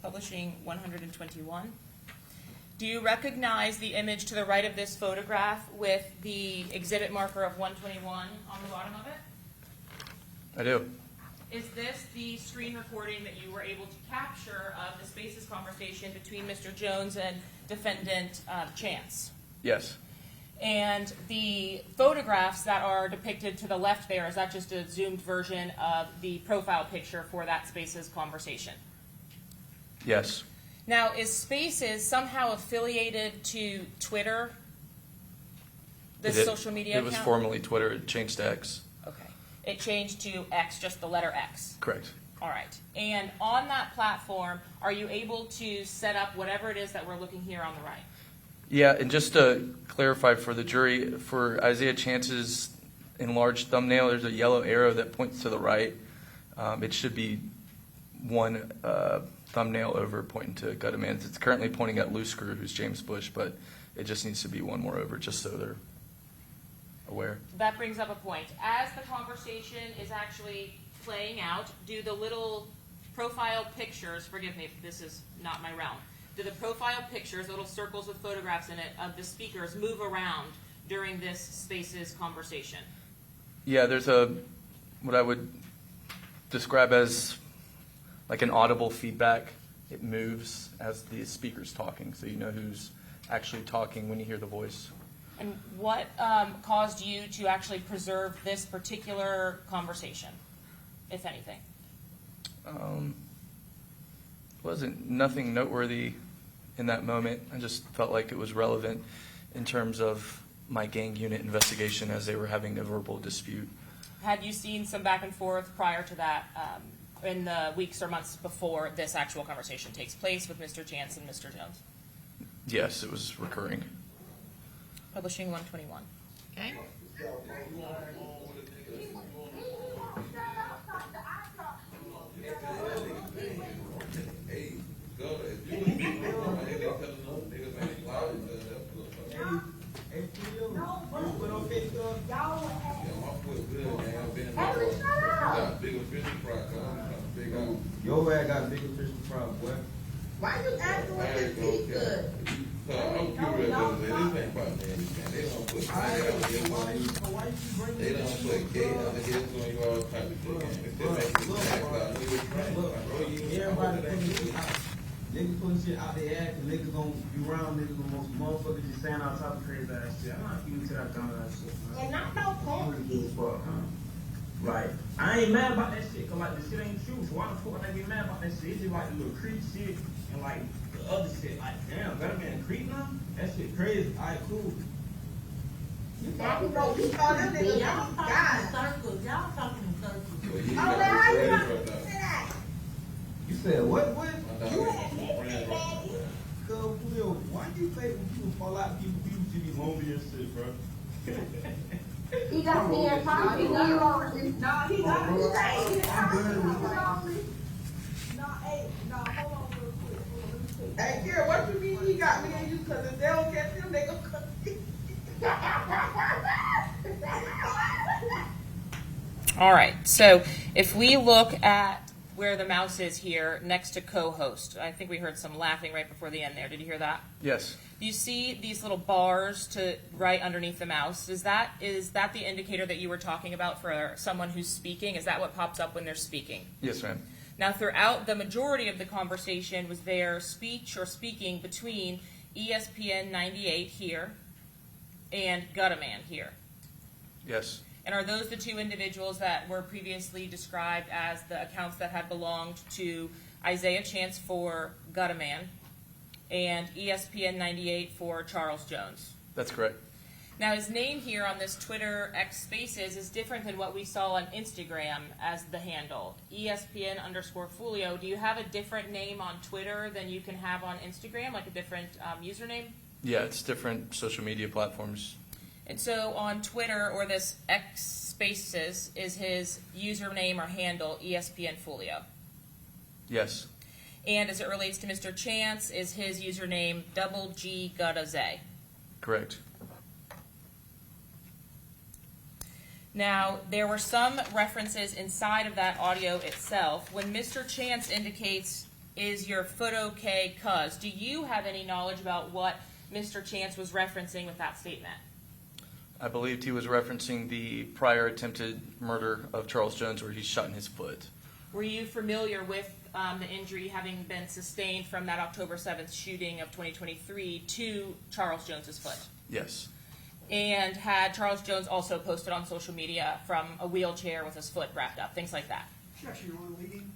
Publishing 121. Do you recognize the image to the right of this photograph with the exhibit marker of 121 on the bottom of it? I do. Is this the screen recording that you were able to capture of the Spaces conversation between Mr. Jones and defendant Chance? Yes. And the photographs that are depicted to the left there, is that just a zoomed version of the profile picture for that Spaces conversation? Yes. Now, is Spaces somehow affiliated to Twitter, this social media account? It was formerly Twitter. It changed to X. Okay. It changed to X, just the letter X. Correct. All right. And on that platform, are you able to set up whatever it is that we're looking here on the right? Yeah, and just to clarify for the jury, for Isaiah Chance's enlarged thumbnail, there's a yellow arrow that points to the right. It should be one thumbnail over pointing to Gutterman. It's currently pointing at Loose Screw, who's James Bush, but it just needs to be one more over, just so they're aware. That brings up a point. As the conversation is actually playing out, do the little profile pictures, forgive me if this is not my realm, do the profile pictures, little circles with photographs in it, of the speakers move around during this Spaces conversation? Yeah, there's what I would describe as like an audible feedback. It moves as the speaker's talking, so you know who's actually talking when you hear the voice. And what caused you to actually preserve this particular conversation, if anything? Wasn't nothing noteworthy in that moment. I just felt like it was relevant in terms of my gang unit investigation as they were having a verbal dispute. Had you seen some back and forth prior to that in the weeks or months before this actual conversation takes place with Mr. Chance and Mr. Jones? Yes, it was recurring. Publishing 121. Okay. Your ass got bigger fish to fry, boy. Why you acting like this teeth good? I'm curious about this ain't about that. They don't put they don't put gay on the heels on you all type of shit. If they make you act like you Everybody putting shit out their ass, and niggas gonna be around niggas the most motherfuckers just saying all type of crazy ass shit. I'm not giving to that dumb ass shit, man. And not no porn. Like, I ain't mad about that shit, cause like the shit ain't true. So why the fuck would I be mad about that shit? It's just like the little creep shit and like the other shit. Like, damn, better man creep now? That shit crazy. Alright, cool. You talking about you call them niggas Y'all talking God. in circles. Y'all talking in circles. Oh, now how you gonna say that? You said what? You had me, baby. Cuz, Julio, why do you think when people fall out, people should be lonely and shit, bro? He got me in time. He got lonely. No, he got me. Hold on real quick. Hey, Kira, what you mean he got me and you? Because if they don't catch him, they gonna cut me. All right. So if we look at where the mouse is here next to co-host, I think we heard some laughing right before the end there. Did you hear that? Yes. Do you see these little bars to right underneath the mouse? Is that the indicator that you were talking about for someone who's speaking? Is that what pops up when they're speaking? Yes, ma'am. Now, throughout the majority of the conversation, was there speech or speaking between ESPN 98 here and Gutterman here? Yes. And are those the two individuals that were previously described as the accounts that had belonged to Isaiah Chance for Gutterman and ESPN 98 for Charles Jones? That's correct. Now, his name here on this Twitter X Spaces is different than what we saw on Instagram as the handle, ESPN_Foolio. Do you have a different name on Twitter than you can have on Instagram, like a different username? Yeah, it's different social media platforms. And so on Twitter, or this X Spaces, is his username or handle ESPN_Foolio? Yes. And as it relates to Mr. Chance, is his username Double G Gutazay? Correct. Now, there were some references inside of that audio itself. When Mr. Chance indicates is your foot okay, cuz. Do you have any knowledge about what Mr. Chance was referencing with that statement? I believed he was referencing the prior attempted murder of Charles Jones where he's shot in his foot. Were you familiar with the injury having been sustained from that October 7th shooting of 2023 to Charles Jones's foot? Yes. And had Charles Jones also posted on social media from a wheelchair with his foot wrapped up, things like that? Objection, Your Honor, leading.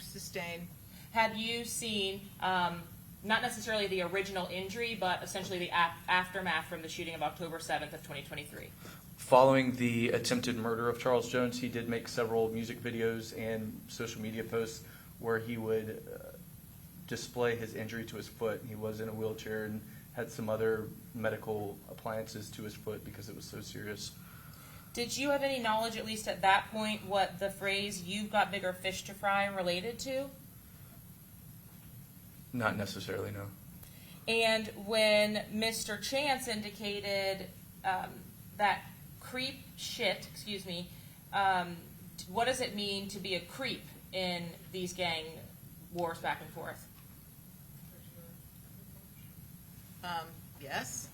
Sustained. Have you seen, not necessarily the original injury, but essentially the aftermath from the shooting of October 7th of 2023? Following the attempted murder of Charles Jones, he did make several music videos and social media posts where he would display his injury to his foot. He was in a wheelchair and had some other medical appliances to his foot because it was so serious. Did you have any knowledge, at least at that point, what the phrase "you've got bigger fish to fry" related to? Not necessarily, no. And when Mr. Chance indicated that creep shit, what does it mean to be a creep in these gang wars back and forth? Yes.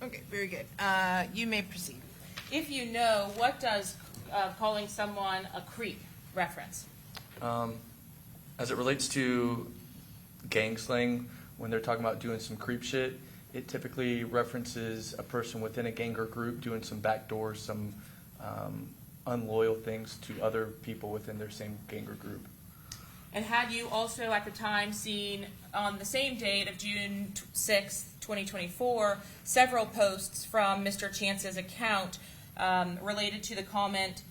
Okay, very good. You may proceed. If you know, what does calling someone a creep reference? As it relates to gang slang, when they're talking about doing some creep shit, it typically references a person within a gang or group doing some backdoors, some unloyal things to other people within their same gang or group. And had you also at the time seen, on the same date of June 6th, 2024, several posts from Mr. Chance's account related to the comment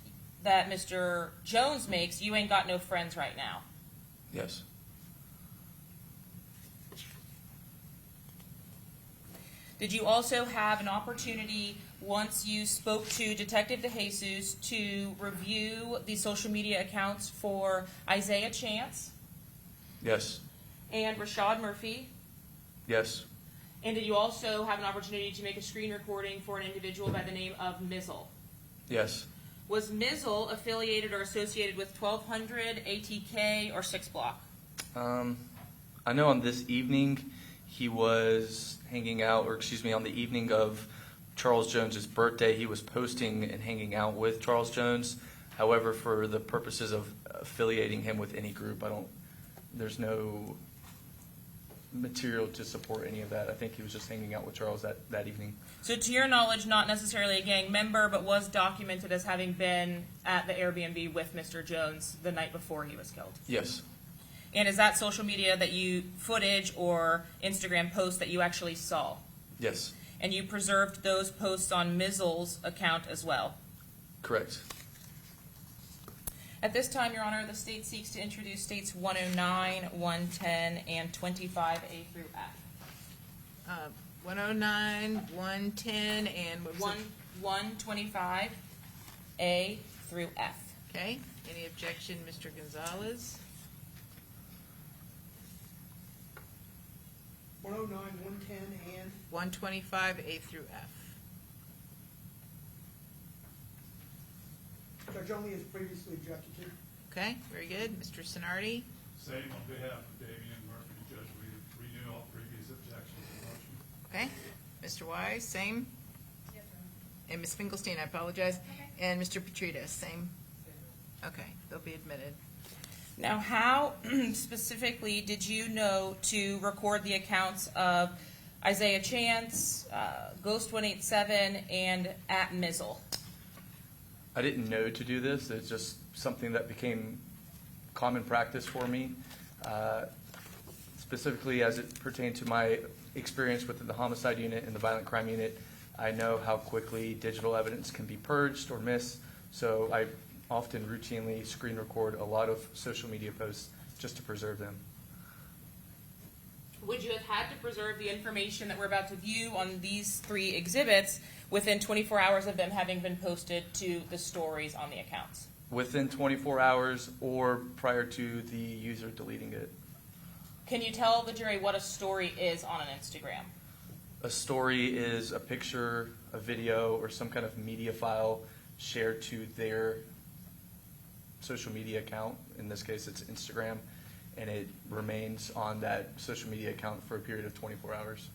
that Mr. Jones makes, "You ain't got no friends right now"? Yes. Did you also have an opportunity, once you spoke to Detective DeJesus, to review the social media accounts for Isaiah Chance Yes. and Rashad Murphy? Yes. And did you also have an opportunity to make a screen recording for an individual by the name of Mizzle? Yes. Was Mizzle affiliated or associated with 1200, ATK, or 6 Block? I know on this evening he was hanging out, on the evening of Charles Jones's birthday, he was posting and hanging out with Charles Jones. However, for the purposes of affiliating him with any group, there's no material to support any of that. I think he was just hanging out with Charles that evening. So to your knowledge, not necessarily a gang member, but was documented as having been at the Airbnb with Mr. Jones the night before he was killed? Yes. And is that social media footage or Instagram posts that you actually saw? Yes. And you preserved those posts on Mizzle's account as well? Correct. At this time, Your Honor, the state seeks to introduce states 109, 110, and 25A through F. 109, 110, and what was it? 125A through F. Okay. Any objection, Mr. Gonzalez? 109, 110, and 125A through F. Judge only as previously objected to. Okay, very good. Mr. Sonardi? Same on behalf of Damian Murphy, Judge, we renew all previous objections to the motion. Okay. Mr. Wise, same? Yes, and Ms. Finkelstein, I apologize. Okay. And Mr. Petrita, same? Okay, they'll be admitted. Now, how specifically did you know to record the accounts of Isaiah Chance, Ghost 187, and at Mizzle? I didn't know to do this. It's just something that became common practice for me. It's specifically as it pertained to my experience within the homicide unit and the violent crime unit, I know how quickly digital evidence can be purged or missed, so I often routinely screen record a lot of social media posts just to preserve them. Would you have had to preserve the information that we're about to view on these 3 exhibits within 24 hours of them having been posted to the stories on the accounts? Within 24 hours or prior to the user deleting it. Can you tell the jury what a story is on an Instagram? A story is a picture, a video, or some kind of media file shared to their social media account. In this case, it's Instagram, and it remains on that social media account for a period of 24 hours.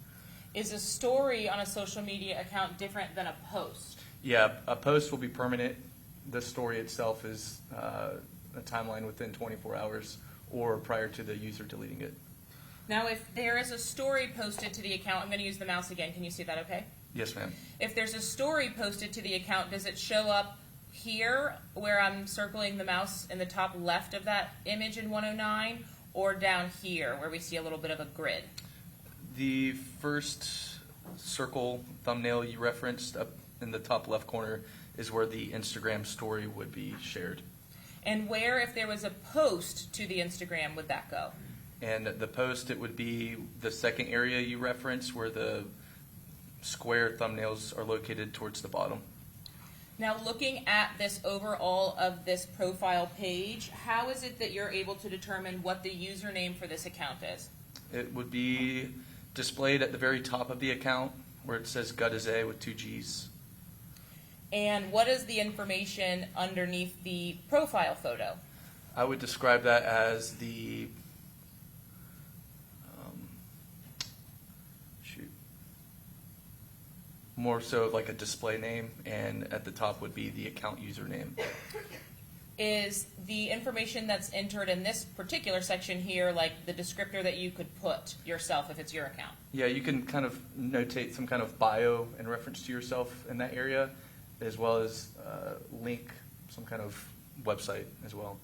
Is a story on a social media account different than a post? Yeah, a post will be permanent. The story itself is a timeline within 24 hours or prior to the user deleting it. Now, if there is a story posted to the account, I'm going to use the mouse again. Can you see that okay? Yes, ma'am. If there's a story posted to the account, does it show up here where I'm circling the mouse in the top left of that image in 109, or down here where we see a little bit of a grid? The first circle thumbnail you referenced up in the top left corner is where the Instagram story would be shared. And where, if there was a post to the Instagram, would that go? And the post, it would be the second area you referenced where the square thumbnails are located towards the bottom. Now, looking at this overall of this profile page, how is it that you're able to determine what the username for this account is? It would be displayed at the very top of the account where it says Gutazay with 2 G's. And what is the information underneath the profile photo? I would describe that as the more so like a display name, and at the top would be the account username. Is the information that's entered in this particular section here like the descriptor that you could put yourself if it's your account? Yeah, you can kind of notate some kind of bio in reference to yourself in that area, as well as link some kind of website as well.